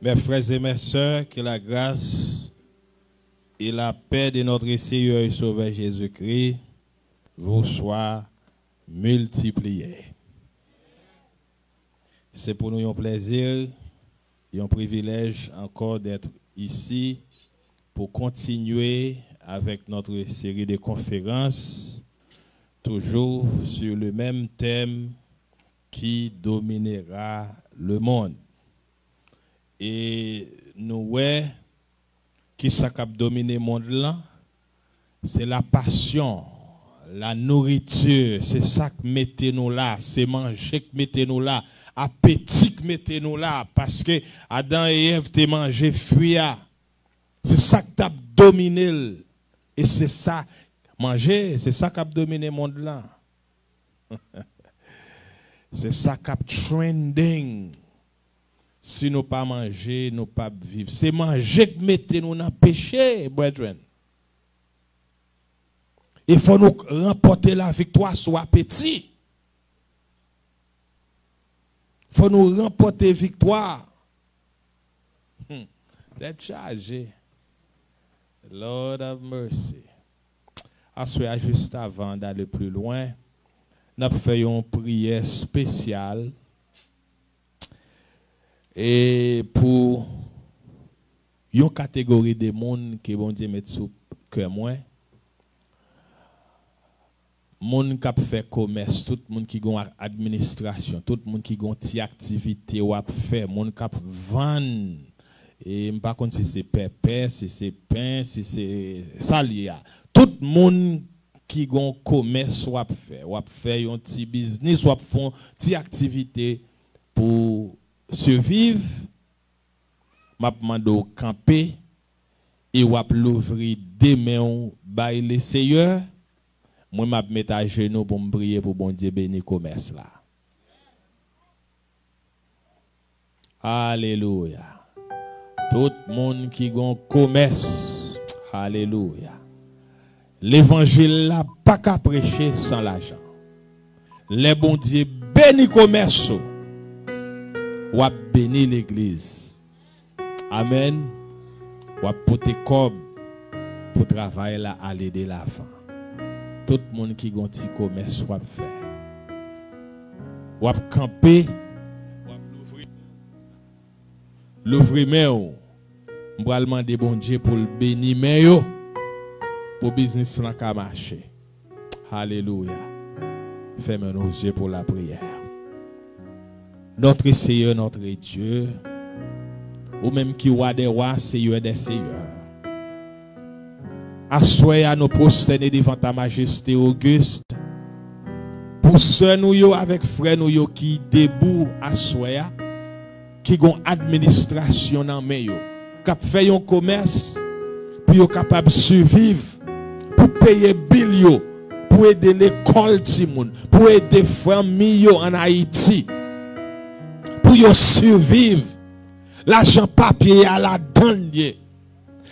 Mes frères et mes sœurs, que la grâce et la paix de notre Seigneur et Sauveur Jésus-Christ vous soient multipliées. C'est pour nous un plaisir et un privilège encore d'être ici pour continuer avec notre série de conférences, toujours sur le même thème qui dominera le monde. Et nous voyons qui ça qui domine le monde là, c'est la passion, la nourriture, c'est ça qui mettez nous là, c'est manger qui mettez nous là, appétit qui mettez nous là, parce que Adam et Ève t'ont mangé fruit, c'est ça qui t'a dominé, et c'est ça, manger, c'est ça qui a dominé le monde là. C'est ça qui a trending. Si nous pas manger, nous pas vivre. C'est manger qui mettez nous dans le péché, brethren. Il faut nous remporter la victoire sur appétit. Il faut nous remporter la victoire. D'être chargé. Lord of mercy. Assoyez juste avant d'aller plus loin, nous faisons une prière spéciale. Et pour une catégorie de monde qui bon Dieu met sous cœur moi, monde qui fait commerce, tout le monde qui a administration, tout le monde qui a une activité ou a fait, monde qui vend et pas contre si c'est pépin, si c'est pain, si c'est salia, tout le monde qui a un commerce ou a fait un petit business ou a fait une petite activité pour survivre, m'a demandé au camper et ou l'ouvrir demain by le Seigneur. Moi m'a mettre à genoux pour me prier pour bon Dieu bénir commerce là. Alléluia. Tout le monde qui a commerce, alléluia. L'évangile là pas qu'à prêcher sans l'argent. Les bon Dieu bénit commerce. Ou à bénir l'église. Amen. Ou à porter comme pour travailler là, aller de l'avant. Tout le monde qui a un petit commerce, ou à faire. Ou à camper, ou à l'ouvrir. L'ouvrir, on va demander bon Dieu pour le bénir, mais pour le business n'a qu'à marcher. Alléluia. Fermez nos yeux pour la prière. Notre Seigneur, notre Dieu, ou même qui roi des rois, Seigneur des seigneurs. Assoyez à nos prosterner devant ta majesté auguste. Pour ceux nous avec frères nous qui debout assoyez, qui ont administration dans meilleur, qui fait un commerce, pour être capable de survivre, pour payer bill, pour aider l'école Timoun, pour aider famille en Haïti. Pour y survivre, l'argent papier à la dernière,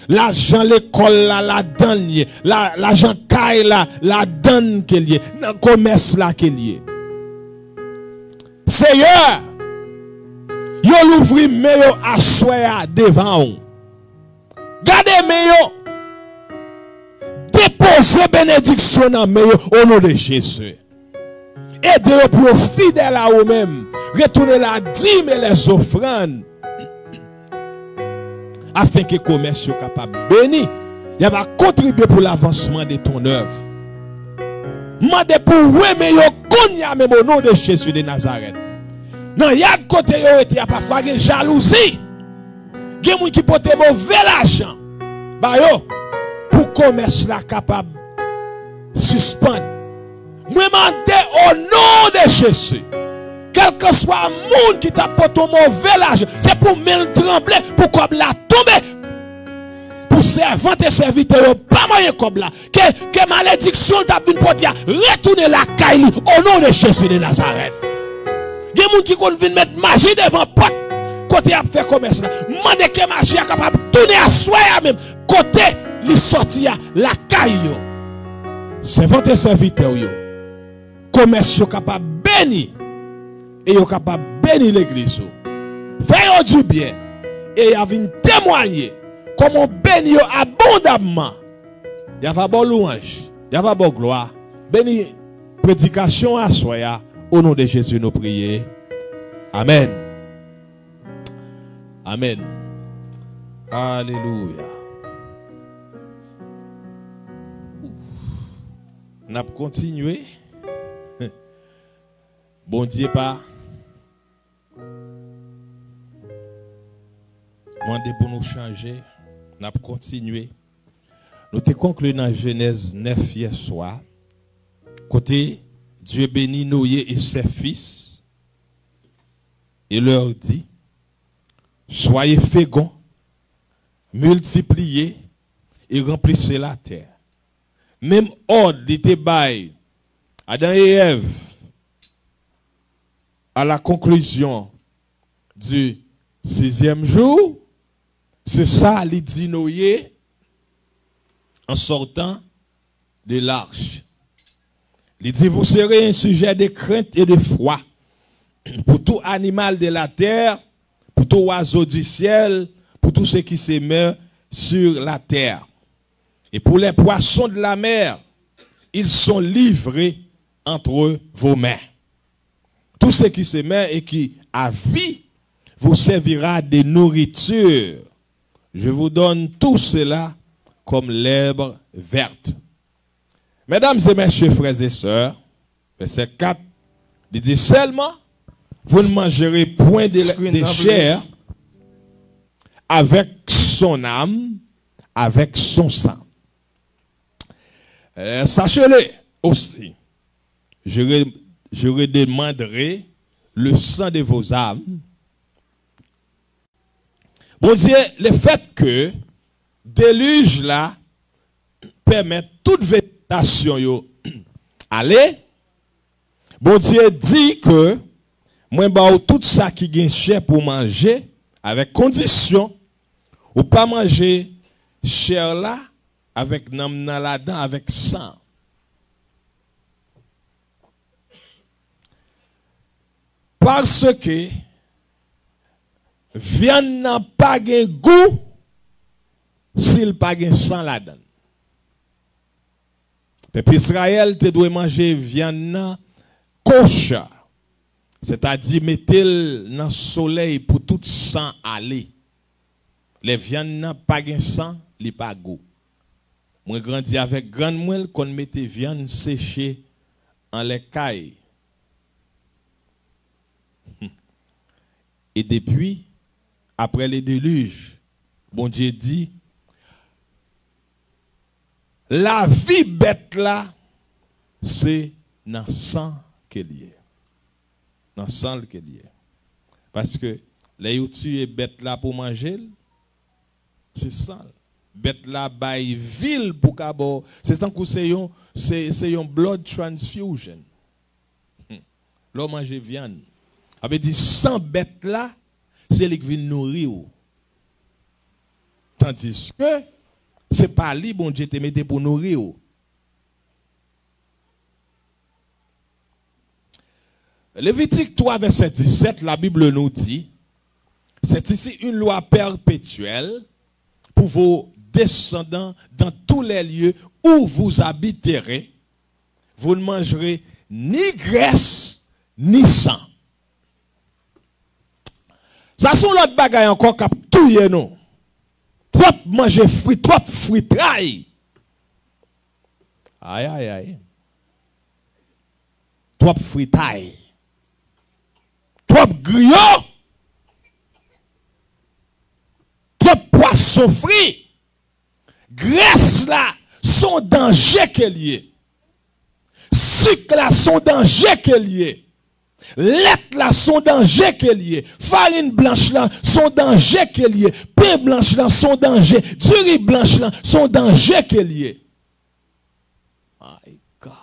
l'argent l'école à la dernière, l'argent caille la dernière qu'il y est, le commerce là qu'il y est. Seigneur, yo l'ouvri meilleur à soya devant vous. Gardez meilleur, déposez bénédiction dans meilleur au nom de Jésus. Aidez-vous pour fidèles à vous-même. Retournez la dîme et les offrandes. Afin que le commerce soit capable de bénir. Il va contribuer pour l'avancement de ton œuvre. Mandez pour vous, mais vous connaissez même au nom de Jésus de Nazareth. Non, il y a de côté, il y a parfois une jalousie. Il y a des gens qui portent mauvais l'argent. Pour le commerce là capable de suspendre. Moi, demande au nom de Jésus. Quel que soit le monde qui t'apporte un mauvais l'argent, c'est pour me trembler, pour qu'on la tombe. Pour servant et serviteur, pas moyen comme là. Que malédiction t'a une porte, retourner la caille au nom de Jésus de Nazareth. Il y a des gens qui viennent mettre magie devant porte, côté à faire commerce. Mandez que magie est capable de tourner à soi même, côté les sortir la caille. Servant et serviteur, commerce capable de bénir. Et vous capable de bénir l'église. Faites du bien. et il vient témoigner comment béni abondamment. Il y a bon louange, il y a bon gloire. Béni prédication à soi, au nom de Jésus nous prions. Amen. Amen. Alléluia. On a continué. Bon Dieu pas. Demandez pour nous changer. On a continué. Nous te conclu dans Genèse 9 hier soir. Côté Dieu bénit Noé et ses fils et leur dit: soyez féconds, multipliez et remplissez la terre. Même ordre était bail Adam et Ève à la conclusion du 6e jour. C'est ça, il dit Noé en sortant de l'arche. Il dit: vous serez un sujet de crainte et de foi pour tout animal de la terre, pour tout oiseau du ciel, pour tout ce qui se meurt sur la terre. Et pour les poissons de la mer, ils sont livrés entre vos mains. Tout ce qui se meurt et qui a vie vous servira de nourriture. Je vous donne tout cela comme l'herbe verte. Mesdames et messieurs, frères et sœurs, verset 4, il dit: seulement vous ne mangerez point de chair avec son âme, avec son sang. Sachez-le aussi, je redemanderai le sang de vos âmes. Bon Dieu, le fait que déluge là permet toute végétation yo aller. Bon Dieu dit que moi ba tout ça qui gagne chair pour manger avec condition ou pas manger chair là avec nam nan la dedans avec sang. Parce que viande n'a pas de goût s'il pas de sang là-dedans. Peuple Israël te doit manger viande kosher, c'est-à-dire mettre dans le soleil pour tout sang aller. Les viandes n'a pas de sang, li pas goût. Moi grandi avec grande moelle qu'on mettait viande séchée en les cailles. Et depuis, après le déluge, bon Dieu dit: la vie bête là, c'est dans le sang qu'elle est. Dans le sang qu'elle est. Parce que les tuer bête là pour manger, c'est ça. Bête là, bail ville pour cabo. C'est tant que c'est un blood transfusion. L'homme mange viande. Avait dit 100 bêtes là, c'est lui qui vient nourrir. Tandis que c'est pas lui, bon Dieu te mette pour nourrir. Lévitique 3, verset 17, la Bible nous dit: c'est ici une loi perpétuelle pour vos descendants dans tous les lieux où vous habiterez. Vous ne mangerez ni graisse ni sang. Ça sont l'autre bagaille encore qui a touillé nous. Trop manger fruit, trop fritraille. Aïe, aïe, aïe. Trop fritaille. Trop griot. Trop poisson frit. Graisse là, son danger qu'elle y est. Sucre là, son danger qu'elle y est. Lait là, son danger qu'elle y est. Farine blanche là, son danger qu'elle y est. Pain blanche là, son danger. Du riz blanche là, son danger qu'elle y est. My God.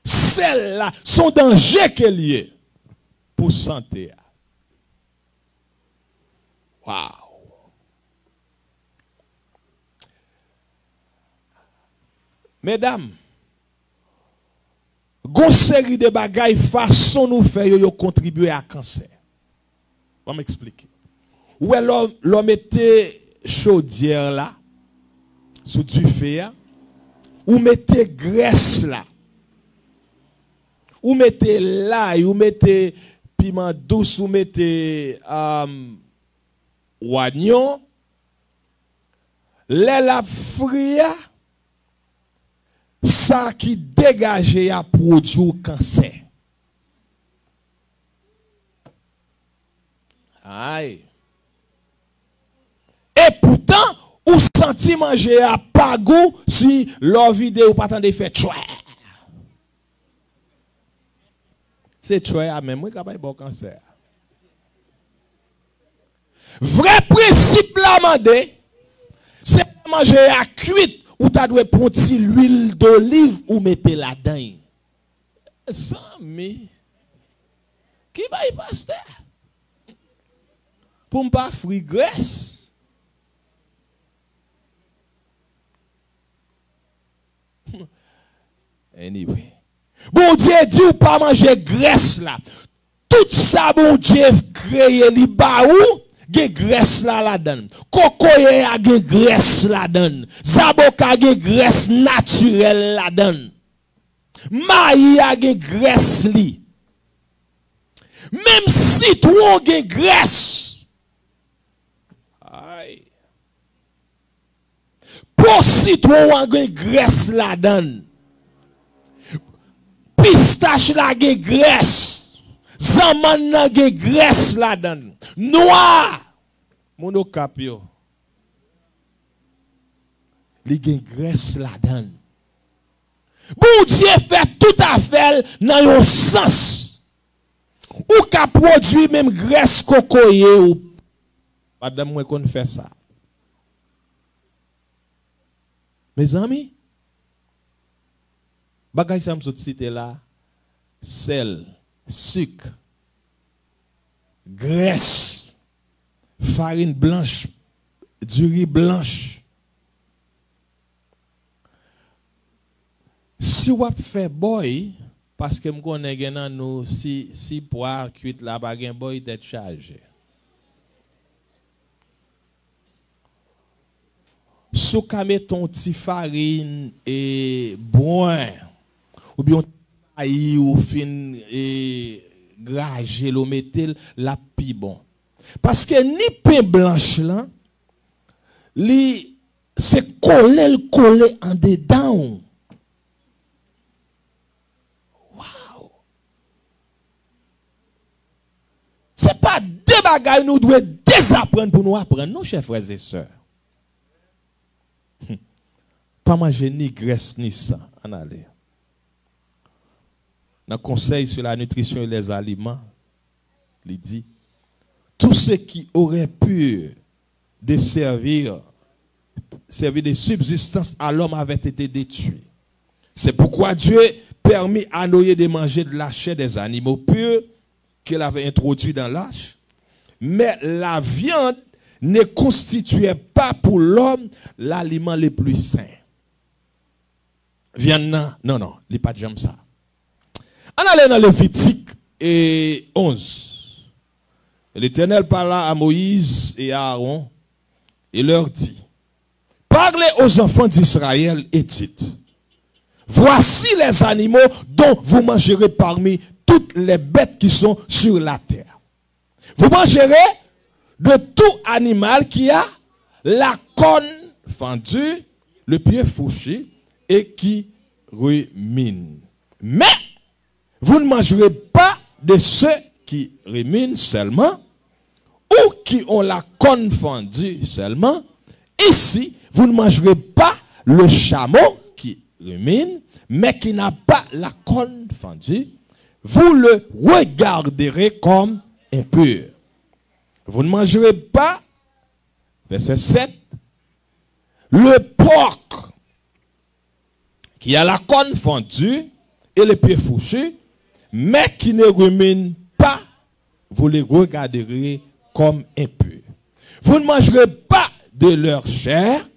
Celle-là, son danger qu'elle y est. Pour santé. Wow. Mesdames, gon série de bagailles façon nous faire yo contribuer à cancer. On va m'expliquer. Où est l'homme était chaudière là, sous du feu, ou mettez graisse là, ou mettez l'ail, ou mettez piment douce, ou mettez oignon, la fria, ça qui dégage à produire cancer. Aïe. Et pourtant, ou senti manger à pas goût si leur vidéo pas tant de fait chouette. C'est chouette à même, moi, capable de bon cancer. Vrai principe là, mandé, c'est manger à cuite ou tu dois prendre l'huile d'olive ou mettre là-dedans. Ça, mais, qui va y passer? Pour ne pas frire graisse. Anyway. Bon Dieu dit ou pas manger graisse là. Tout ça, bon Dieu créé li ba ou, gen graisse là la donne. Cocoye a gen graisse la donne. Zaboka gen graisse naturelle la donne. Maï a gen graisse li. Même citron gen graisse. Aïe. Pour citron a gen graisse la donne. Pistache la gen graisse. Zaman la gen graisse la donne. Noir. Mon okapio. Li gen graisse la donne. Bon Dieu fait tout à fait dans yon sens. Ou ka produit même graisse cocoye ou. Madame, moi qu'on fait ça. Mes amis, bagay sa m'sot cité là, sel, sucre, graisse, farine blanche, du riz blanche. Si vous fait boy, parce que je connais que nous, si poire cuite là, bagay boy d'être chargé. Si vous mettez ton petit farine et boin, ou bien aïe ou fin et gragé, ou mettez la pi bon. Parce que ni pain blanche là, c'est collé en dedans. Wow! C'est pas des bagages nous devons désapprendre pour nous apprendre, non, chers frères et sœurs. Pas manger ni graisse ni sang. En aller. Dans le conseil sur la nutrition et les aliments, il dit tout ce qui aurait pu servir de subsistance à l'homme avait été détruit. C'est pourquoi Dieu permit à Noé de manger de la chair des animaux purs qu'il avait introduit dans l'arche. Mais la viande ne constituait pas pour l'homme l'aliment le plus sain. Viande, non, il n'est pas de ça. On allait dans Lévitique 11. L'Éternel parla à Moïse et à Aaron et leur dit, parlez aux enfants d'Israël et dites, voici les animaux dont vous mangerez parmi toutes les bêtes qui sont sur la terre. Vous mangerez de tout animal qui a la corne fendue, le pied fourché et qui rumine. Mais vous ne mangerez pas de ceux qui ruminent seulement ou qui ont la corne fendue seulement. Ici, vous ne mangerez pas le chameau qui rumine, mais qui n'a pas la corne fendue. Vous le regarderez comme impur. Vous ne mangerez pas, verset 7, le porc qui a la corne fendue et les pieds fourchus, mais qui ne rumine pas, vous les regarderez comme impurs. Vous ne mangerez pas de leur chair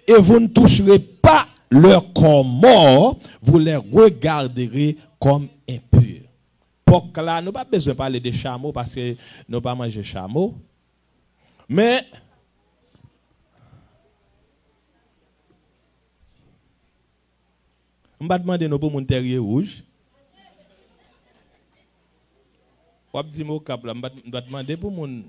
et vous ne toucherez pas leur corps mort, vous les regarderez comme impurs. Porc là, nous pas besoin de parler de chameau parce que nous pas manger chameau. Mais on va demander nous pour mon terrier rouge. On va dire mon cap là, on va demander pour mon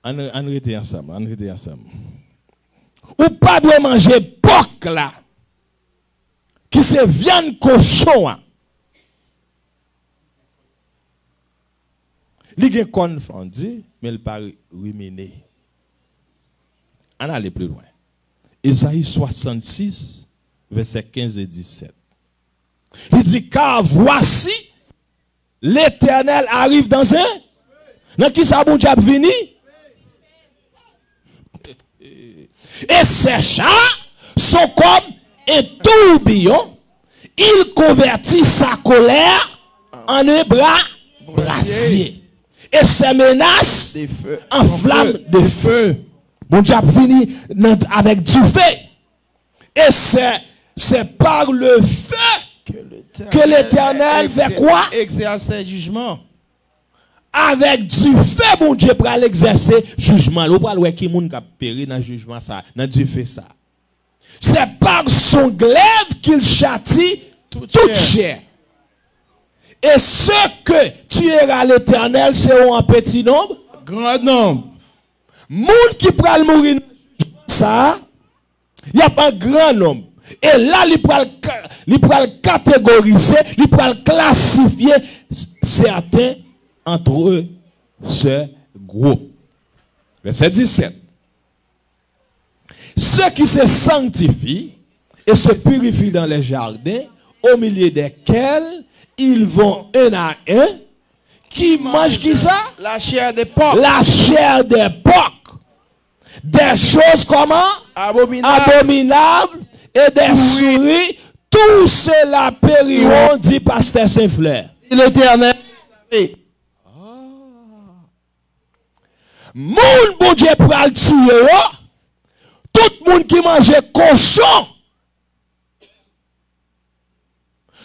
on rete ensemble, on rete ensemble. Ou pas doit manger porc là, qui se viande cochon. Il est confondu, mais il paraît ruminé. On va aller plus loin. Isaïe 66, verset 15 et 17. Il dit, car voici, l'Éternel arrive dans un... Dans qui ça bon diable vini? Et ces chats sont comme un tourbillon. Il convertit sa colère en un bras brasier. Et ses menaces en flammes de feu. Bon diable vini avec du feu. Et c'est par le feu que l'Éternel fait quoi? Exerce jugement. Avec du feu, mon Dieu, pour l'exercer jugement. Vous parlez qui moun qui péri dans le jugement ça, dans du feu ça. C'est par son glaive qu'il châtie toute chair. Et ce que tuera l'Éternel, c'est un petit nombre, grand nombre. Moun qui pral mourir ça, il y a pas un grand nombre. Et là, il pral catégoriser, il pral classifier certains entre eux, ce groupe. Verset 17. Ceux qui se sanctifient et se purifient dans les jardins, au milieu desquels ils vont un à un, qui mangent qui ça? La chair des porcs. La chair des porcs. Des choses comment? Abominables et des souris. Tout cela périront, dit Pasteur Saint-Fleur. L'Éternel. Moun bon Dieu pral tuer, tout moun qui mange cochon,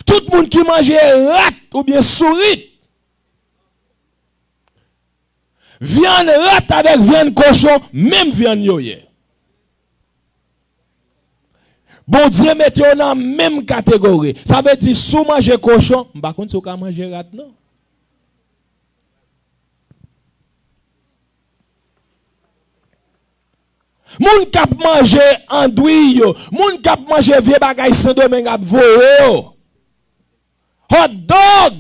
tout moun qui mange rat ou bien souris, viande rat avec viande cochon, même viande yoye. Bon Dieu mette dans la même catégorie. Ça veut dire, si vous mangez cochon, par contre, si vous mangez rat, non. Moun kap manje andouille yo, moun kap manje vieux bagay sans domaine ap voye yo. Hot dog.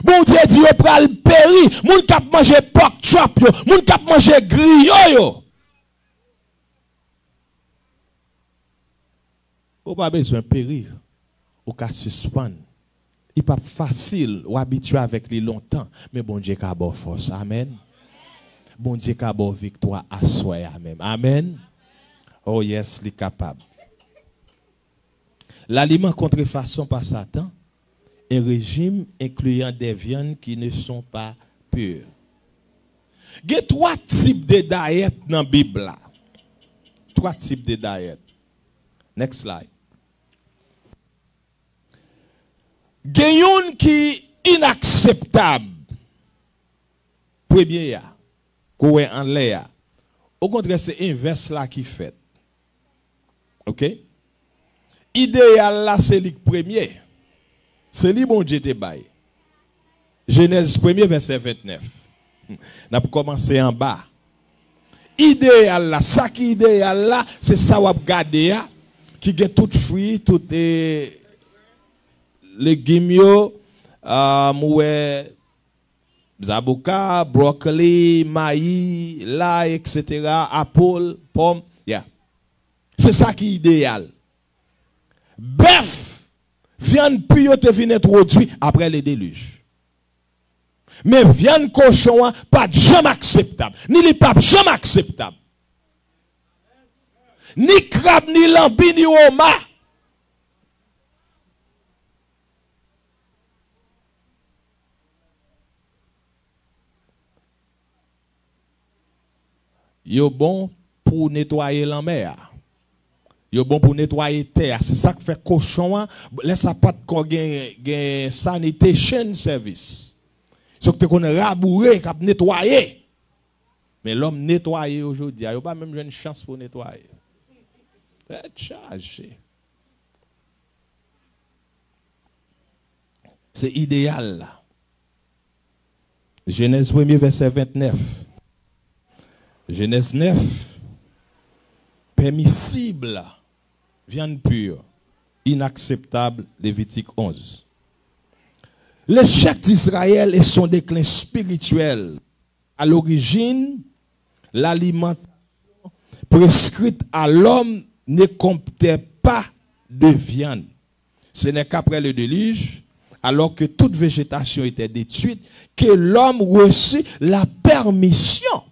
Bon Dieu dit yo pral péri, moun kap manje pork chop yo, moun kap manje griot yo. Ou pas besoin périr, ou ka suspendre. Il pas facile ou habitué avec lui longtemps, mais bon Dieu ka bon force. Amen. Bon Dieu qui a bon victoire à soi même. Amen. Oh yes, il est capable. L'aliment contrefaçon par Satan, un régime incluant des viandes qui ne sont pas pures. Il y a 3 types de diète dans la Bible. 3 types de diète. Next slide. Il y a une qui est inacceptable. Premier, qu'on en l'air. Au contraire, c'est inverse là qui fait. OK? Idéal là, c'est le premier. C'est lui bon Dieu te bail. Genèse 1er, verset 29. N'a pas commencé en bas. Idéal là, ça qui idéal là, c'est ça ou garder qui get tout fruit, tout légumes ouais zabuka, brocoli, maïs, l'ail, etc., apple, pomme, yeah. C'est ça qui est idéal. Bœuf, viande pure te vient introduit après le déluge. Mais viande cochon, pas jamais acceptable. Ni les papes, jamais acceptable. Ni crabe, ni lambi, ni homard. Yo bon pour nettoyer la mer. Yo bon pour nettoyer terre. C'est ça que fait cochon. Laisse ça pas de sanitation service. C'est que tu connais rabourer, cap nettoyer. Mais l'homme nettoyer aujourd'hui, il n'y a pas même une chance pour nettoyer. C'est chargé. C'est idéal là. Genèse 1er, verset 29. Genèse 9. Permissible. Viande pure. Inacceptable. Lévitique 11. L'échec d'Israël et son déclin spirituel. À l'origine, l'alimentation prescrite à l'homme ne comptait pas de viande. Ce n'est qu'après le déluge, alors que toute végétation était détruite, que l'homme reçut la permission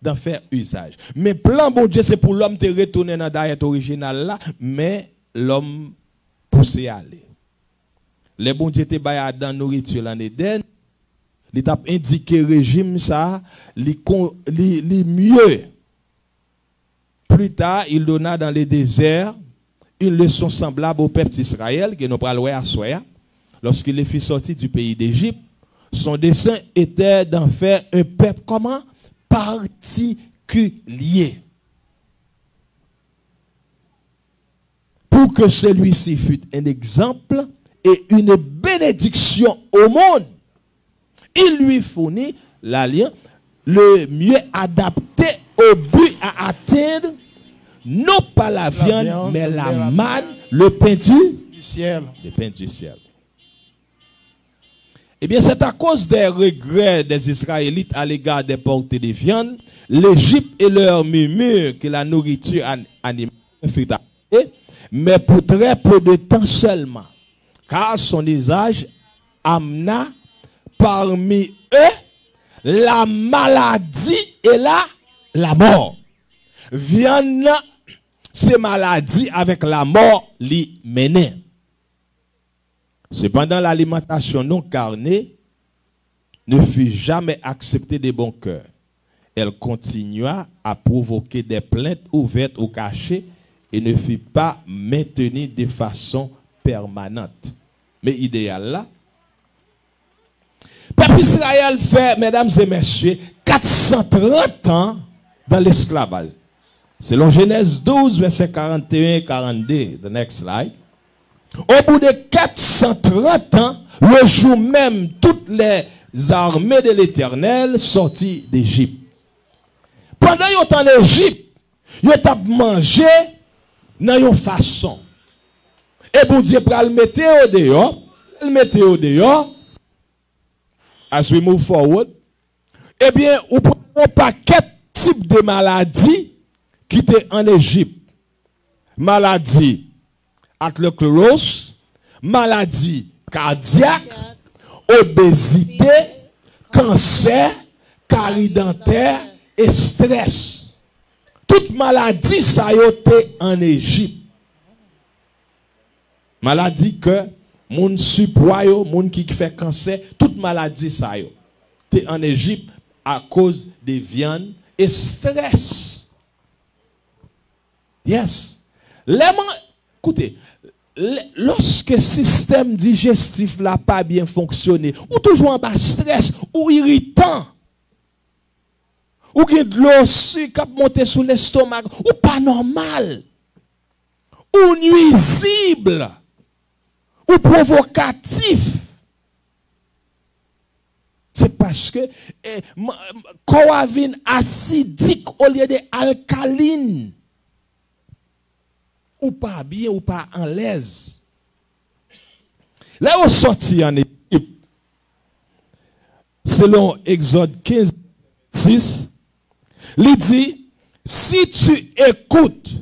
d'en faire usage. Mais plan bon Dieu, c'est pour l'homme de retourner dans la diète originale là, mais l'homme poussé à aller. Les bon Dieu te baillent dans nourriture en Éden, il t'a indiqué régime ça, li mieux. Plus tard, il donna dans les déserts une leçon semblable au peuple d'Israël, que nous parlons à soi. Lorsqu'il les fit sortir du pays d'Égypte, son dessein était d'en faire un peuple comment? Particulier. Pour que celui-ci fût un exemple et une bénédiction au monde, il lui fournit l'alliance le mieux adapté au but à atteindre, non pas la viande, mais la manne, le pain du ciel. Le pain du ciel. Eh bien, c'est à cause des regrets des Israélites à l'égard des portées de viande, l'Égypte et leur murmure que la nourriture animale fut adaptée, mais pour très peu de temps seulement, car son usage amena parmi eux la maladie et la mort. Viande, c'est maladie avec la mort li menait. Cependant, l'alimentation non carnée ne fut jamais acceptée de bon cœur. Elle continua à provoquer des plaintes ouvertes ou cachées et ne fut pas maintenue de façon permanente. Mais idéal là, peuple Israël fait, mesdames et messieurs, 430 ans dans l'esclavage. Selon Genèse 12, verset 41 et 42, the next slide. Au bout de 430 ans, le jour même, toutes les armées de l'Éternel sorties d'Égypte. Pendant qu'ils étaient en Égypte, ils ont mangé dans une façon. Et bon Dieu, pour le mettre au dehors, as we move forward, eh bien, on prend un paquet type de maladies qui étaient en Égypte. Maladie atherosclérose, maladie cardiaque, obésité, cancer, carie dentaire et stress. Toutes maladies ça y été en Égypte. Maladie que moun surpoids, moun qui fait cancer, toute maladie ça yo. T'es en Égypte à cause des viandes et stress. Yes. Écoutez, lorsque le système digestif n'a pas bien fonctionné, ou toujours en bas stress, ou irritant, ou qui de l'eau qui a monté sous l'estomac, ou pas normal, ou nuisible, ou provocatif. C'est parce que coavine acidique au lieu de alcaline. Ou pas bien, ou pas en l'aise. Là, on sortit en Égypte, selon Exode 15, 6, il dit, si tu écoutes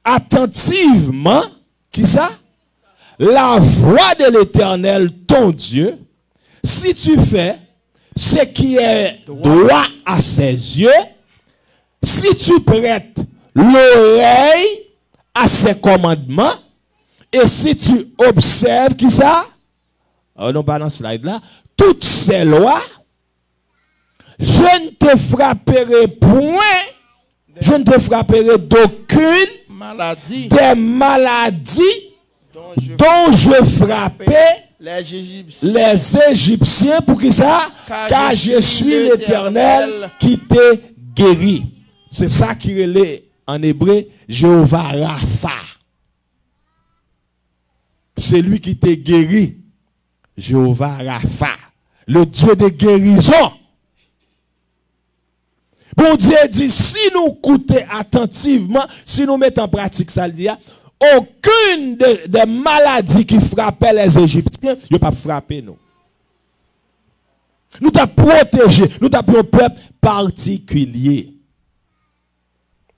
attentivement, qui ça? La voix de l'Éternel, ton Dieu, si tu fais ce qui est droit à ses yeux, si tu prêtes l'oreille à ses commandements, et si tu observes qui ça? Oh non, pas dans ce slide là. Toutes ces lois, je ne te frapperai point, je ne te frapperai d'aucune maladie des maladies dont je frappais les Égyptiens pour qui ça? Car je suis l'Éternel qui te guérit. C'est ça qui relève en hébreu Jéhovah Rapha. C'est lui qui te guérit. Jéhovah Rapha. Le Dieu de guérison. Bon Dieu dit, si nous écoutons attentivement, si nous mettons en pratique ça, le dit, aucune des maladies qui frappaient les Égyptiens, ne pas frapper nous. Nous t'avons protégé, nous t'avons un peuple particulier.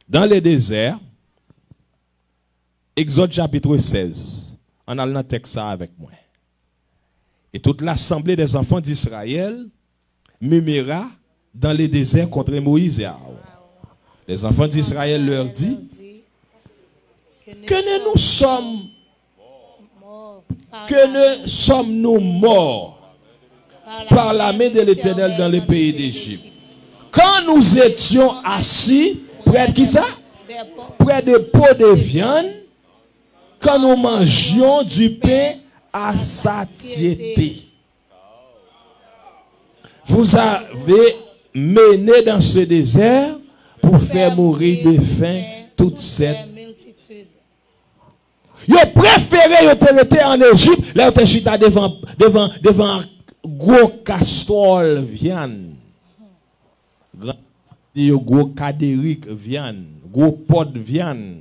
Dans le désert, Exode chapitre 16, on a le texte ça avec moi. Et toute l'assemblée des enfants d'Israël murmura dans le désert contre Moïse et Aaron. Les enfants d'Israël leur disent que nous sommes-nous morts par la main de l'Éternel dans le pays d'Égypte. Quand nous étions assis, près de qui ça? Près des pots de viande, quand nous mangions du pain à satiété. Vous avez mené dans ce désert pour faire mourir de faim toute cette multitude. Ils préféré être en Égypte, là ils chita devant gros castor viande. Gros cadérique viande, gros pot de viande.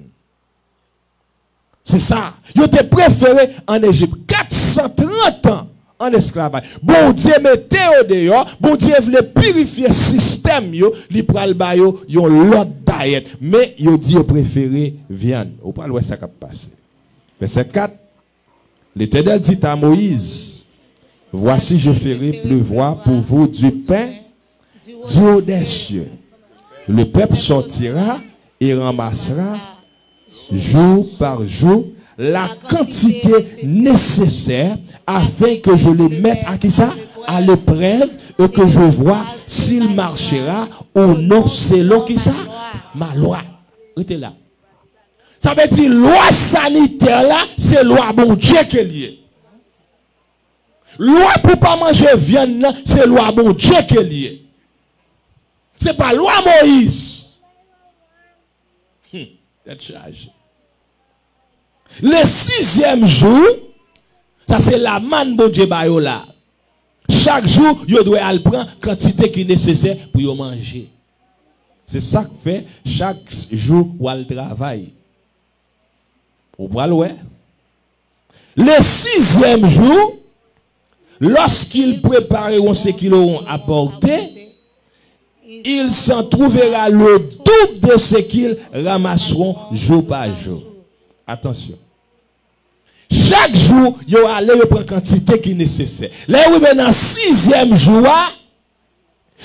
C'est ça. Ils ont préféré en Égypte 430 ans en esclavage. Bon Dieu mettez au dehors, bon Dieu voulait purifier le système, li pral ba yo l'autre diet, mais yo dit yo préféré viande. Ou pas l'ouest ça qui passe. Verset 4. L'Éternel dit à Moïse, voici je ferai pleuvoir pour vous du pain du haut des cieux. Le peuple sortira et ramassera jour par jour la quantité nécessaire afin que je les mette à qui ça? À l'épreuve et que je vois s'il marchera ou non selon qui ça? Ma loi. Restez là. Ça veut dire loi sanitaire là, c'est loi bon Dieu qui est liée. Loi pour pas manger viande, c'est loi bon Dieu qui est liée. C'est pas loi Moïse. Le 6e jour, ça c'est la manne bon Dieu bayo là. Chaque jour, vous devez aller prendre quantité qui est nécessaire pour vous manger. C'est ça que fait chaque jour où elle travaille. Vous voyez? Le 6e jour, lorsqu'ils prépareront ce qu'ils auront apporté, il s'en trouvera le double de ce qu'ils ramasseront jour par jour. Attention. Chaque jour, ils vont aller prendre quantité qui est nécessaire. Là, vous venez dans le 6e jour,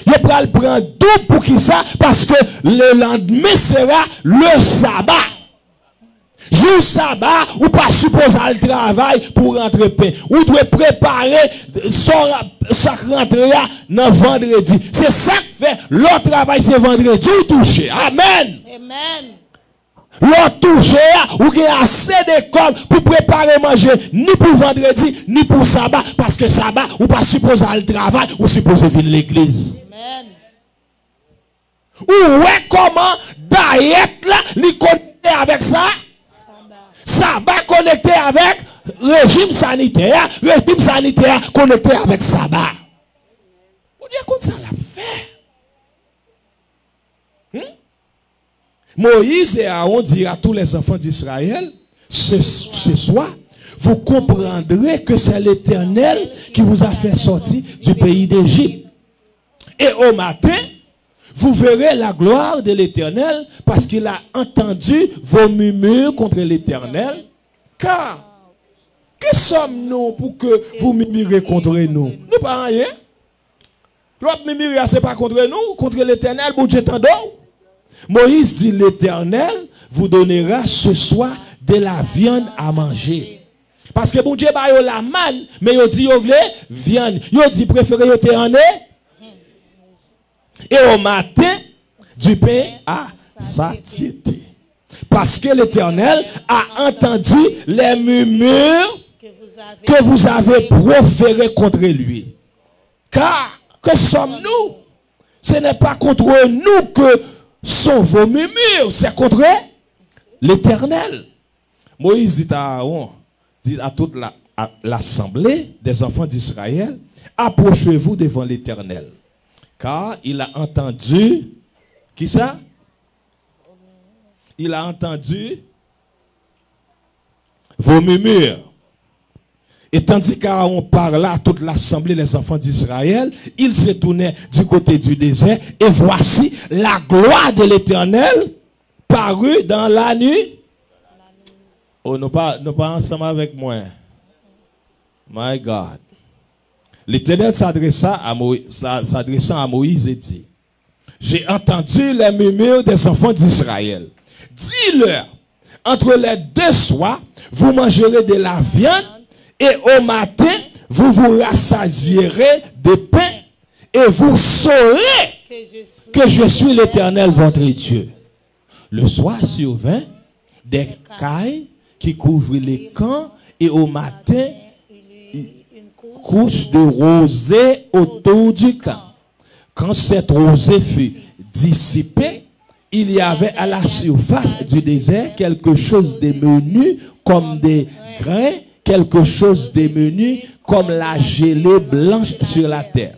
ils vont prendre double pour qui ça? Parce que le lendemain sera le sabbat. Jour sabbat, ou pas supposé le travail pour rentrer pain. Ou doit préparer sa rentrée dans vendredi. C'est ça que fait. Le travail c'est vendredi ou touché. Amen. Amen. L'autre touché, ou qui a assez d'école pour préparer manger, ni pour vendredi, ni pour sabbat, parce que sabbat, ou pas supposé le travail, ou supposé venir l'église. Amen. Ou ouais, comment, diète là, li connecté avec ça? Sabbat connecté avec régime sanitaire connecté avec sabbat. Vous dites comme ça l'a fait. Moïse et Aaron dirent à tous les enfants d'Israël, ce soir, vous comprendrez que c'est l'Éternel qui vous a fait sortir du pays d'Égypte. Et au matin, vous verrez la gloire de l'Éternel parce qu'il a entendu vos murmures contre l'Éternel. Car, que sommes-nous pour que vous murmurez contre nous? Nous pas rien. L'autre murmure, c'est pas contre nous, contre l'Éternel, bon Dieu t'en donne. Moïse dit, l'Éternel vous donnera ce soir de la viande à manger. Parce que bon Dieu ba yo la manne, mais yo dit yo vle viande. Yo dit préféré yo te en Et au matin, du pain à satiété. Parce que l'Éternel a entendu les murmures que vous avez proférés contre lui. Car, que sommes-nous? Ce n'est pas contre nous que sont vos murmures, c'est contre l'Éternel. Moïse dit à Aaron, dit à toute l'assemblée des enfants d'Israël, approchez-vous devant l'Éternel. Car il a entendu, qui ça? Il a entendu vos murmures. Et tandis qu'Aaron parla à toute l'assemblée des enfants d'Israël, il se tournait du côté du désert, et voici la gloire de l'Éternel parut dans la nuit. Oh, nous pas ensemble avec moi. My God. L'Éternel s'adressant à Moïse et dit, j'ai entendu les murmures des enfants d'Israël. Dis-leur, entre les deux soirs, vous mangerez de la viande, et au matin, vous vous rassasierez de pain, et vous saurez que je suis l'Éternel votre Dieu. Le soir survint des cailles qui couvrent les camps, et au matin, couche de rosée autour du camp. Quand cette rosée fut dissipée, il y avait à la surface du désert quelque chose de menu comme des grains, quelque chose de menu comme la gelée blanche sur la terre.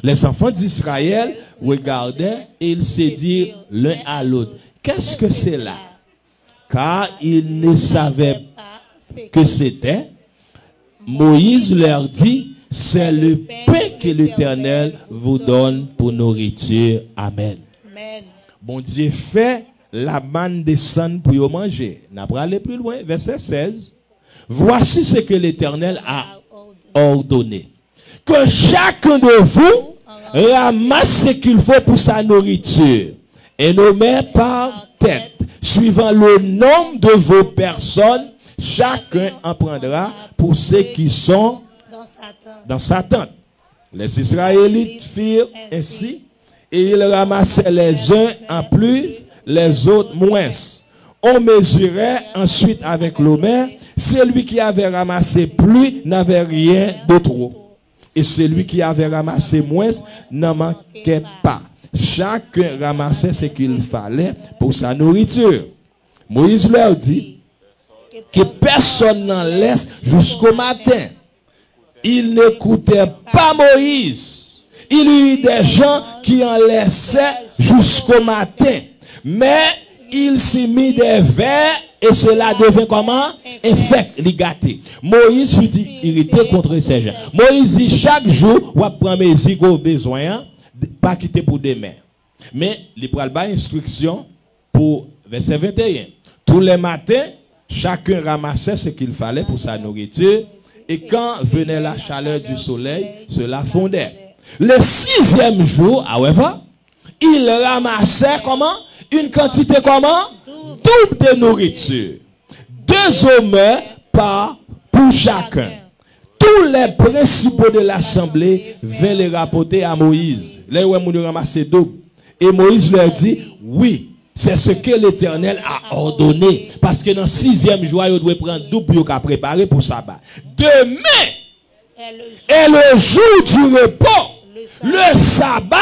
Les enfants d'Israël regardaient et ils se dirent l'un à l'autre, qu'est-ce que c'est là? Car ils ne savaient que c'était. Moïse leur dit, c'est le pain que l'Éternel vous donne pour nourriture. Amen. Amen. Bon Dieu fait la manne descendre pour y manger. N'a pas aller plus loin. Verset 16. Voici ce que l'Éternel a ordonné. Que chacun de vous ramasse ce qu'il faut pour sa nourriture et nommé par tête, suivant le nombre de vos personnes. Chacun en prendra pour ceux qui sont dans sa tente. Les Israélites firent ainsi, et ils ramassaient les uns en plus, les autres moins. On mesurait ensuite avec l'homère. Celui qui avait ramassé plus n'avait rien de trop. Et celui qui avait ramassé moins n'en manquait pas. Chacun ramassait ce qu'il fallait pour sa nourriture. Moïse leur dit que personne n'en laisse jusqu'au matin. Il n'écoutait pas Moïse. Il y eut des gens qui en laissaient jusqu'au matin. Mais il s'y mit des vers et cela devint comment? Infect, ligaté. Moïse fut irrité contre ces gens. Moïse dit chaque jour, on prend mes besoin, pas quitter pour demain. Mais il prend instruction pour verset 21. Tous les matins, chacun ramassait ce qu'il fallait pour sa nourriture. Et quand venait la chaleur du soleil, cela fondait. Le 6e jour, however, il ramassait comment? Une quantité comment? Double de nourriture. 2 hommes pour chacun. Tous les principaux de l'assemblée vinrent les rapporter à Moïse. Là où ils ramassaient double. Et Moïse leur dit, oui, c'est ce que l'Éternel a ordonné. Parce que dans le 6e jour, il doit prendre double pour préparer pour sabbat. Demain est le jour du repos. Le sabbat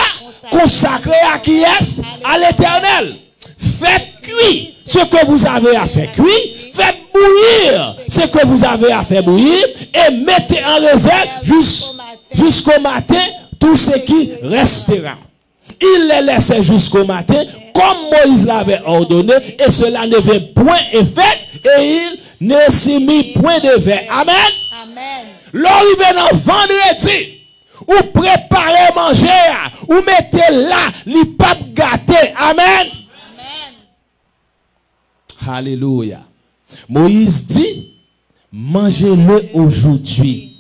consacré à qui est? À l'Éternel. Faites cuire ce que vous avez à faire cuire. Faites bouillir ce que vous avez à faire bouillir. Et mettez en réserve jusqu'au matin tout ce qui restera. Il les laissait jusqu'au matin comme Moïse l'avait ordonné. Et cela ne fait point effet. Et il ne s'y mit point de verre. Amen. Amen. L'arrivée dans vendredi. Ou préparez manger, ou mettez là, les papes gâtés. Amen. Amen. Alléluia. Moïse dit, mangez-le aujourd'hui,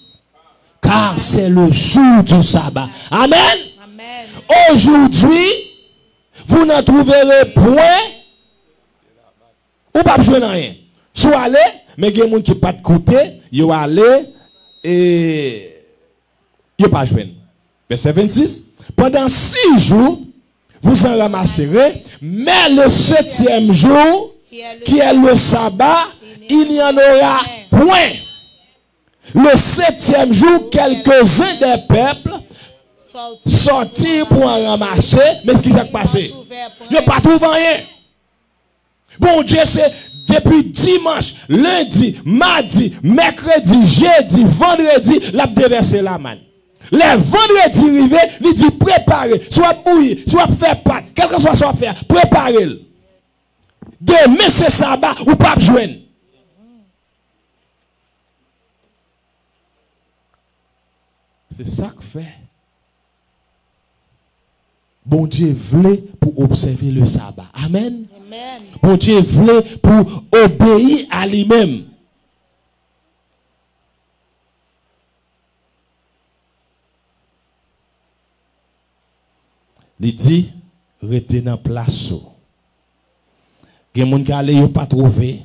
car c'est le jour du sabbat. Amen. Amen. Aujourd'hui, vous n'en trouverez point, ou pas besoin de rien. Soit aller, mais il y a des gens qui ne pas de côté, ils vont aller et il n'y a pas joué. Verset 26. Pendant 6 jours, vous en ramasserez, mais le 7e jour, qui est le sabbat, il n'y en aura point. Le 7e jour, quelques-uns des peuples sortirent pour en ramasser, mais ce qui s'est passé? Ils n'ont pas trouvé rien. Bon Dieu, c'est depuis dimanche, lundi, mardi, mercredi, jeudi, vendredi, l'a déversé la manne. Les vendredis arrivés, il dit préparez, soit bouillir, soit faire pâte, quel que soit soit faire, préparez-le. Demain c'est sabbat ou pas joindre. C'est ça que fait. Bon Dieu voulait pour observer le sabbat. Amen. Amen. Bon Dieu voulait pour obéir à lui-même. Il dit, retenez en place. Il y a des gens qui n'ont pas trouvé.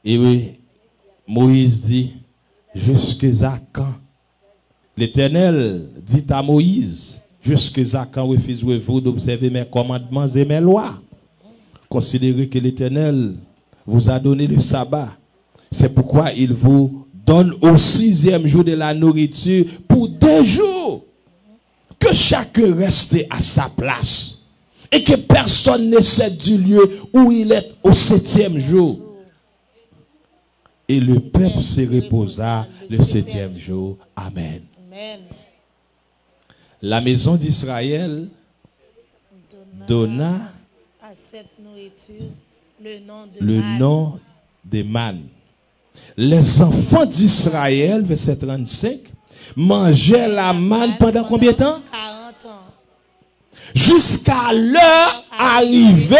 Et Moïse dit, jusqu'à quand? L'Éternel dit à Moïse, jusqu'à quand refusez-vous d'observer mes commandements et mes lois? Considérez que l'Éternel vous a donné le sabbat. C'est pourquoi il vous donne au 6e jour de la nourriture pour 2 jours. Que chacun reste à sa place. Et que personne ne cède du lieu où il est au 7e jour. Et le peuple se reposa le 7e jour. Amen. Amen. La maison d'Israël donna à cette nourriture le nom de manne. Les enfants d'Israël, verset 35, mangeaient la manne pendant combien de temps? 40 ans. Jusqu'à leur arrivée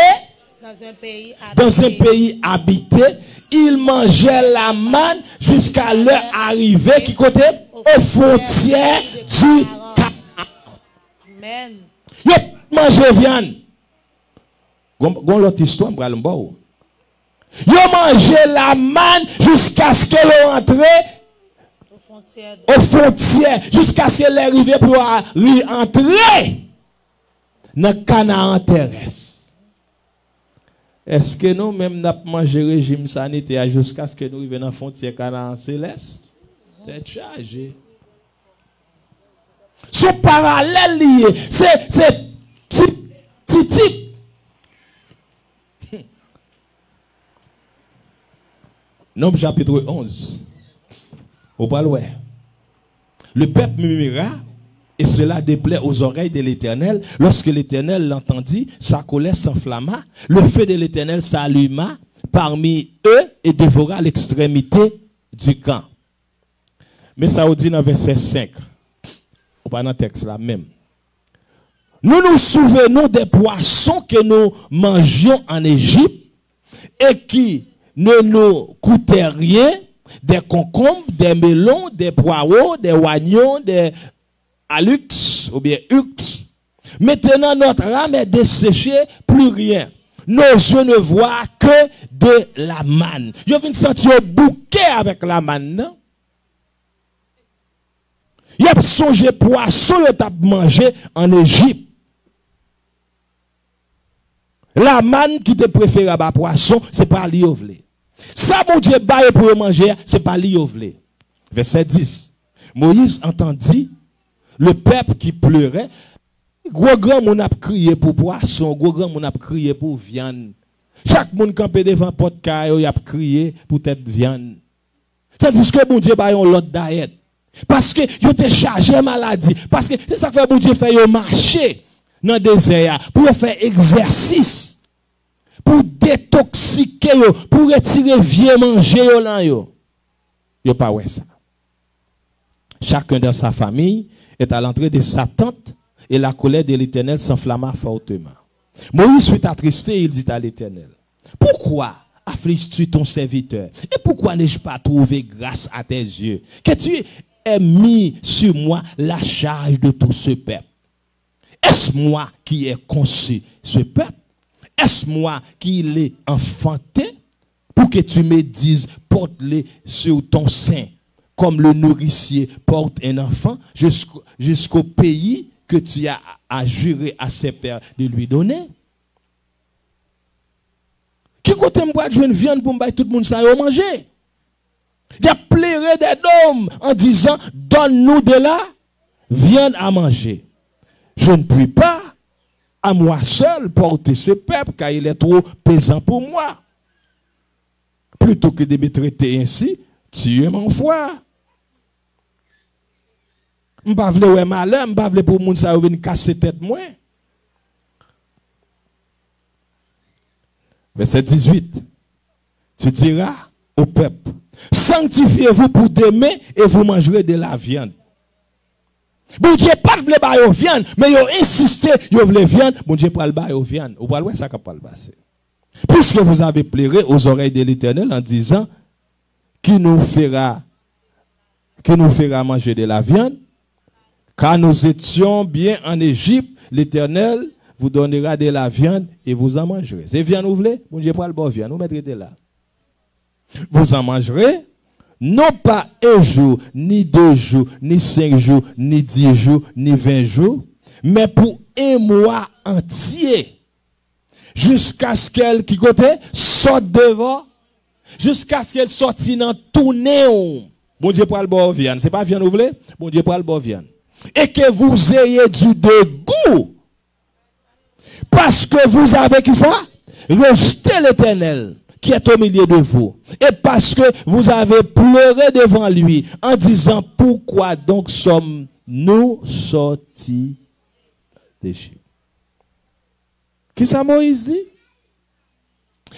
dans un pays habité, ils mangeaient la manne jusqu'à leur arrivée qui côté aux frontières du Canaan. Amen. Ils mangeaient viande. Gon l'autre histoire, m'bral m'bo. Ils mangeaient la manne jusqu'à ce qu'ils rentrent aux frontières, jusqu'à ce qu'ils arrivent pour rentrer dans Canaan terrestre. Est-ce que nous même n'a pas mangé régime sanitaire jusqu'à ce que nous arrivions dans la frontière Canaan céleste? C'est chargé. Son parallèle lié, c'est type. Nombre chapitre 11. Au Baloué. Le peuple murmura, et cela déplaît aux oreilles de l'Éternel. Lorsque l'Éternel l'entendit, sa colère s'enflamma. Le feu de l'Éternel s'alluma parmi eux et dévora l'extrémité du camp. Mais ça vous dit dans verset 5. Ou pas dans le texte là même. Nous nous souvenons des poissons que nous mangions en Égypte et qui ne nous coûtaient rien, des concombres, des melons, des poireaux, des oignons, des alux ou bien ux. Maintenant notre âme est desséchée, plus rien. Nos yeux ne voient que de la manne. Vous venez sentir un bouquet avec la manne, non? Il a songé poisson, il a mangé en Égypte. La manne qui te préfère à poisson, c'est pas liovlé. Ça, mon Dieu, baille pour manger, c'est pas liovlé. Verset 10. Moïse entendit le peuple qui pleurait. Gros grand moun a crié pour poisson, gros grand moun a crié pour viande. Chaque monde campé devant porte caillou, il a crié pour tête viande. C'est-à-dire que mon Dieu baille on l'autre diète. Parce que yo te chargé maladie, parce que c'est ça que fait mon Dieu fait yo marcher dans le désert pour faire exercice, pour détoxiquer yo, pour retirer vieux manger yo lan yo. Yo pas ouais ça. Chacun dans sa famille est à l'entrée de sa tente et la colère de l'Éternel s'enflamma fortement. Moïse fut attristé, il dit à l'Éternel, pourquoi affliges-tu ton serviteur? Et pourquoi n'ai-je pas trouvé grâce à tes yeux? Que tu aies mis sur moi la charge de tout ce peuple. Est-ce moi qui ai conçu ce peuple? Est-ce moi qui l'ai enfanté? Pour que tu me dises, porte-les sur ton sein, comme le nourricier porte un enfant jusqu'au pays que tu as juré à ses pères de lui donner. Qui côté me boire une viande pour me tout le monde ça y manger? Il a pleuré des dômes en disant donne-nous de la viande à manger. Je ne puis pas à moi seul porter ce peuple car il est trop pesant pour moi. Plutôt que de me traiter ainsi, tu es mon foi. Je ne veux pas ouais malheur, je ne veux pas pour moun sa venir casser tête moi. Verset 18. Tu diras au peuple, sanctifiez-vous pour demain et vous mangerez de la viande. Bon Dieu pas de la viande, mais il insisté, il veut viande, bon Dieu pas le bail viande. Ou pas ça pas le passer. Puisque vous avez pleuré aux oreilles de l'Éternel en disant qui nous fera manger de la viande, car nous étions bien en Égypte, l'Éternel vous donnera de la viande et vous en mangerez. C'est viande vous voulez? Bon Dieu pas le bon viande, nous mettrez de là. Vous en mangerez, non pas un jour, ni 2 jours, ni 5 jours, ni 10 jours, ni 20 jours, mais pour un mois entier. Jusqu'à ce qu'elle, qui côté, sorte devant, jusqu'à ce qu'elle sorte dans tout néon. Bon Dieu pour le bon viande. C'est pas viande vous voulez? Bon Dieu pour le bon viande. Et que vous ayez du dégoût. Parce que vous avez qui ça? Rejeté l'Éternel qui est au milieu de vous. Et parce que vous avez pleuré devant lui en disant pourquoi donc sommes-nous sortis d'Égypte. Qui ça Moïse dit?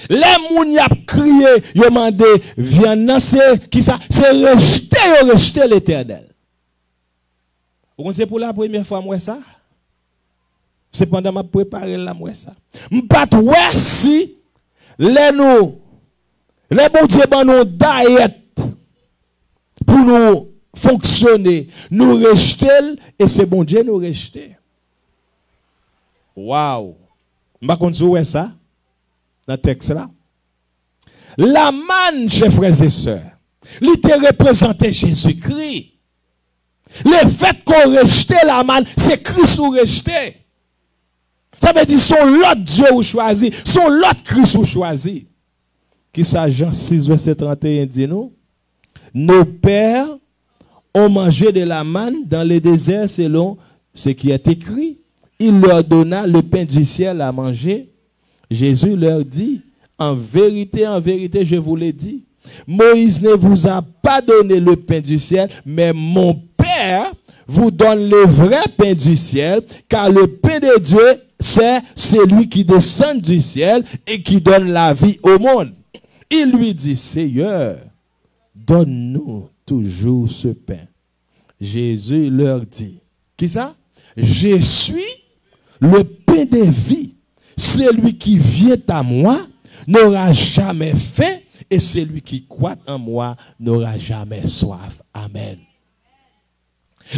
Les moun y a crié, y a demandé viande, c'est qui ça? C'est rejeter l'Éternel. Vous connaissez pour la première fois moi ça? C'est pendant ma préparer la moi ça. M'pas ouais si les bon Dieu ban nous diet pour nous fonctionner, nous rejeter et c'est bon Dieu nous rejeter. Waouh. M'pas connaissez ouais ça dans le texte là. La manne, chers frères et sœurs, il te représentait Jésus-Christ. Le fait qu'on rejette la manne, c'est Christ ou rejeté. Ça veut dire son l'autre Dieu ou choisi, son l'autre Christ ou choisi. Qui ça, Jean 6, verset 31 dit nous? Nos pères ont mangé de la manne dans le désert selon ce qui est écrit. Il leur donna le pain du ciel à manger. Jésus leur dit, en vérité, je vous l'ai dit, Moïse ne vous a pas donné le pain du ciel, mais mon Père vous donne le vrai pain du ciel, car le pain de Dieu, c'est celui qui descend du ciel et qui donne la vie au monde. Il lui dit, Seigneur, donne-nous toujours ce pain. Jésus leur dit, qui ça? Je suis le pain de vie. Celui qui vient à moi n'aura jamais faim et celui qui croit en moi n'aura jamais soif. Amen.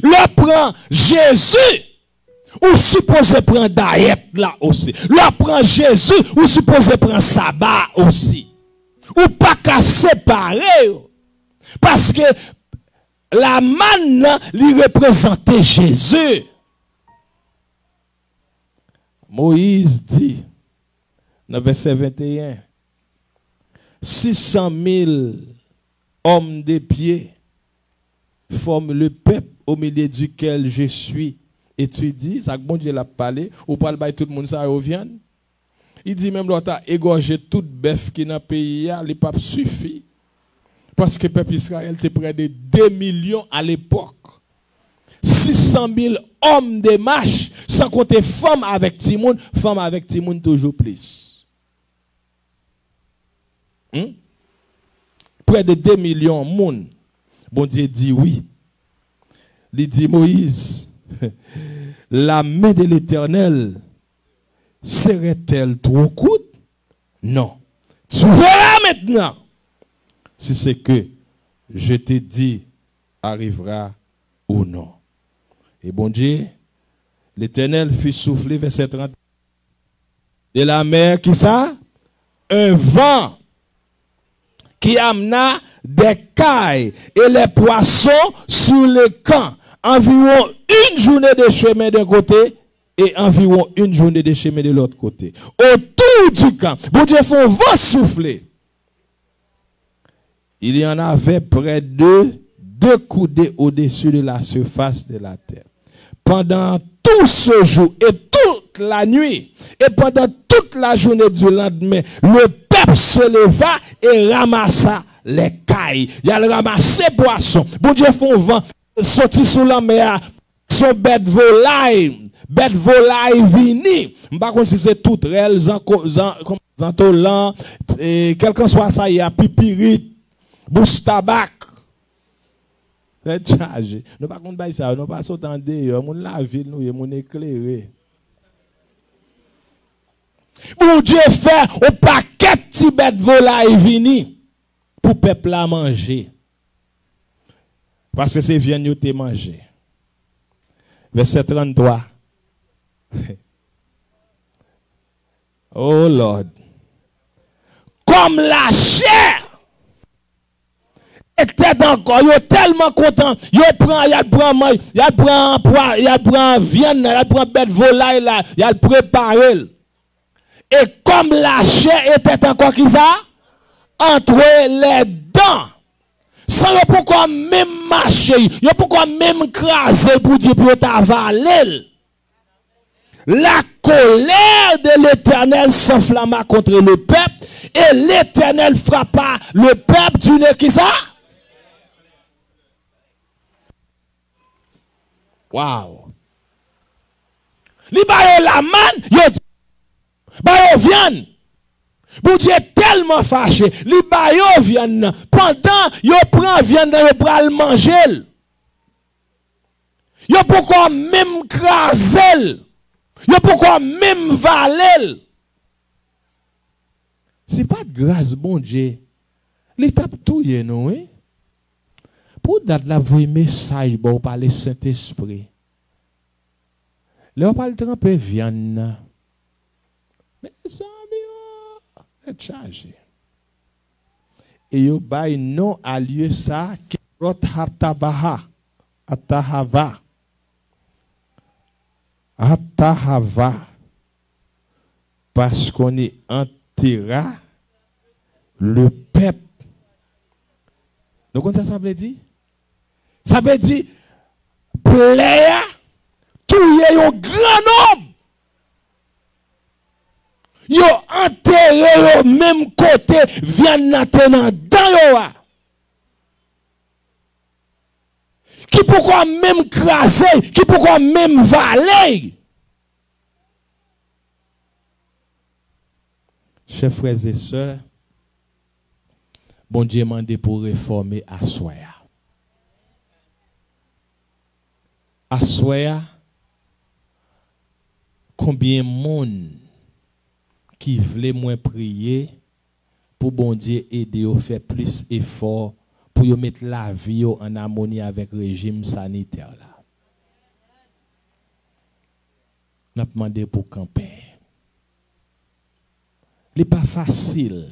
Le prend Jésus, ou supposé prendre Daïet là aussi. Le prend Jésus, ou supposé prendre sabbat aussi. Ou pas qu'à séparer. Parce que la manne lui représentait Jésus. Moïse dit, dans verset 21, 600 000 hommes de pied forment le peuple au milieu duquel je suis. Et tu dis, ça bon Dieu l'a parlé, ou pas le tout le monde ça revient. Il dit même l'autre a égorgé toute bœuf qui dans le pays, les papes suffit. Parce que le peuple Israël était près de 2 millions à l'époque. 600 000 hommes de marche, sans compter femmes avec Timoun, femmes avec Timoun toujours plus. Près de 2 millions de monde. Bon Dieu dit oui. Il dit Moïse, la main de l'Éternel serait-elle trop courte? Non. Tu verras maintenant si c'est que je t'ai dit arrivera ou non. Et bon Dieu, l'Éternel fit souffler, verset 30. De la mer, qui ça? Un vent qui amena des cailles et les poissons sur le camp, environ une journée de chemin d'un côté et environ une journée de chemin de l'autre côté. Autour du camp, bon Dieu fait un vent souffler. Il y en avait près de 2 coudées au-dessus de la surface de la terre. Pendant tout ce jour et toute la nuit, et pendant toute la journée du lendemain, le peuple se leva et ramassa les cailles. Il a ramassé poisson. Bon Dieu fait un vent sorti sous la mer, son bête volaille vini. Par contre, si c'est tout réel, zantolan, quel que soit ça, il y a pipirit, bouche tabac. Nous pas contre ça, nous pas s'entendre, mon la ville, nous, mon éclairé. Bon Dieu fait un paquet de petits bêtes volailles vini pour peuple à manger. Parce que c'est viande nous te manger. Verset 33. Oh Lord. Comme la chair était encore, yo tellement content, yo prend viande, il prend bête volaille là, il prépare. Et comme la chair était encore qui ça entre les dents. Sans pourquoi même marcher, yo pourquoi même craser pour dire pour t'avaler. La colère de l'Éternel s'enflamma contre le peuple et l'Éternel frappa le peuple d'une qui ça? Wow. Li ba yo la man, yo viande. Bon Dieu tellement fâché, li ba yo viande pendant yo prend viande yo pral manger. Yo pourquoi même craser? Yo pourquoi même valer? C'est pas de grâce bon Dieu. L'étape tout y est non hein? Pour date la voyer message bon par le Saint-Esprit. Là on parle tremper viande. Mais ça est chargé. Et yo bay non à lieu ça Kerot Hatavaha Atahava Atahava parce qu'on est enterra le peuple. Donc ça veut dire? Ça veut dire plaire tout y un grand homme. Yo enterré au même côté viande maintenant dans yo. Qui pourquoi même craser, qui pourquoi même valer. Chers frères et sœurs, bon Dieu m'a demandé pour réformer Assoya. Assoya, combien de monde qui voulait moins prier pour bon Dieu aider à faire plus effort pour mettre la vie en harmonie avec le régime sanitaire là. On a demandé pour camper. Ce n'est pas facile.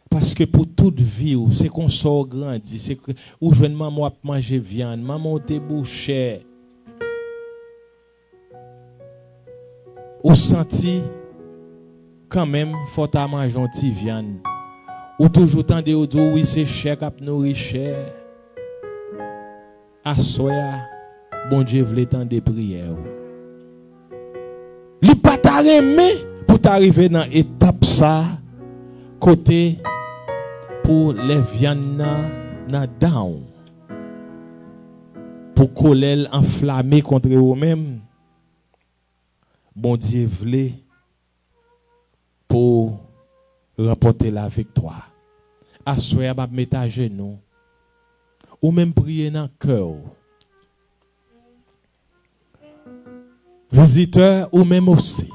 Parce que pour toute vie, c'est qu'on sort grandi, c'est que ou jeune maman a manger viande, maman te bouché. Ou senti quand même faut ta manger un petit viande. Ou toujours tant de dire oui c'est cher cap nourrir cher. Assoya bon Dieu vle tant de prières. Li pas ta remet pour t'arriver dans étape ça côté pour les viandes na down. Pour colère enflammée contre eux-mêmes. Bon Dieu vle pour remporter la victoire. Assoya va mettre à genoux. Ou même prier dans le cœur. Visiteur ou même aussi.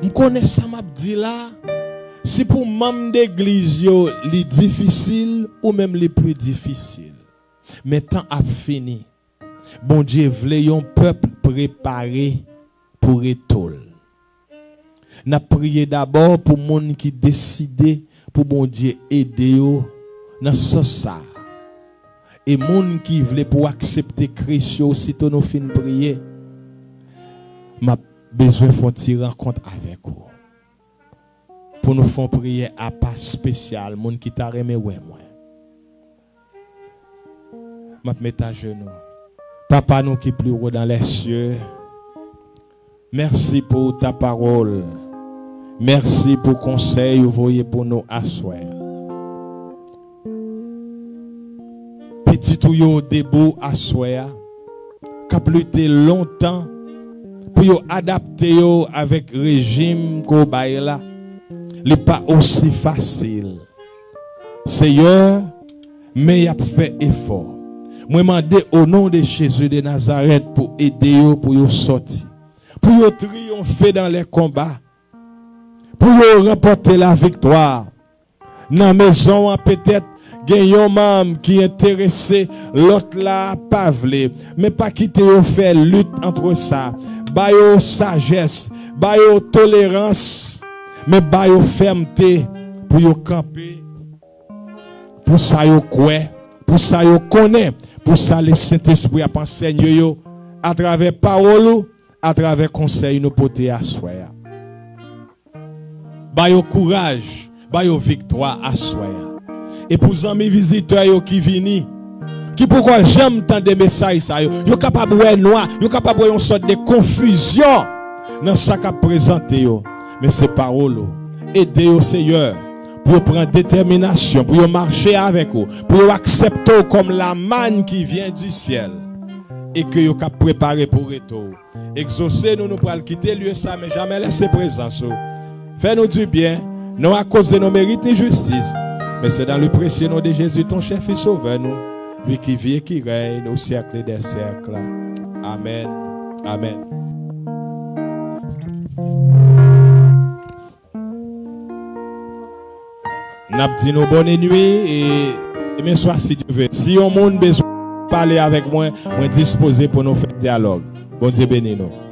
Je connais ça m'a dit là. Si pour membre d'église les difficile ou même les plus difficiles. Mais temps a fini. Bon Dieu voulait un peuple préparé pour étole. N'a prié d'abord pour monde qui décidé pour bon Dieu aider yo dans ça. Et moun qui voulait pour accepter Christ aussitôt nous fin prier, m'a besoin de faire rencontre avec vous. Pour nous faire prier à pas spécial, moun qui t'a remis ouais moi. M'a mettre à genoux. Papa nous qui plus haut dans les cieux. Merci pour ta parole. Merci pour conseil vous voyez pour nous asseoir. Petit ou yo debout asseoir. Qu'a lutter longtemps pour yo adapter yo avec régime ko bail là. Il pas aussi facile. Seigneur, mais y a fait effort. Moi demande au nom de Jésus de Nazareth pour aider yo pour yo sortir. Pour yo triompher dans les combats. Pour yo remporter la victoire. Dans la maison peut-être gen yon membre qui est intéressé, l'autre là pas vle, mais pas quitter yo faire lutte entre ça. Ba yo sagesse, ba yo tolérance, mais ba yo fermeté pour yo camper. Pour ça yo kwe, pour ça yo connaît, pour ça le Saint-Esprit a enseigné yo à travers parole, à travers conseil nous porter à soi. Ba yo courage, ba yo victoire à soi. Et pour les amis visiteurs qui viennent, qui pourquoi j'aime tant de messages, yo capable de noir, yo capable de une sorte de confusion dans ce qu'a présenté. Mais c'est parole. Aidez au Seigneur pour prendre détermination, pour marcher avec vous, pour accepter comme la manne qui vient du ciel et que vous avez préparé pour retour. Exaucer nous pour quitter lieu ça, mais jamais laisser présence. Fais-nous du bien, non à cause de nos mérites ni justice. Mais c'est dans le précieux nom de Jésus, ton chef et sauveur, nous, lui qui vit et qui règne au siècle des siècles. Amen. Amen. N'a dit nous bonne nuit et demain soir si tu veux. Si on monde besoin de parler avec moi, on est disposé pour nous faire dialogue. Bon Dieu béni nous.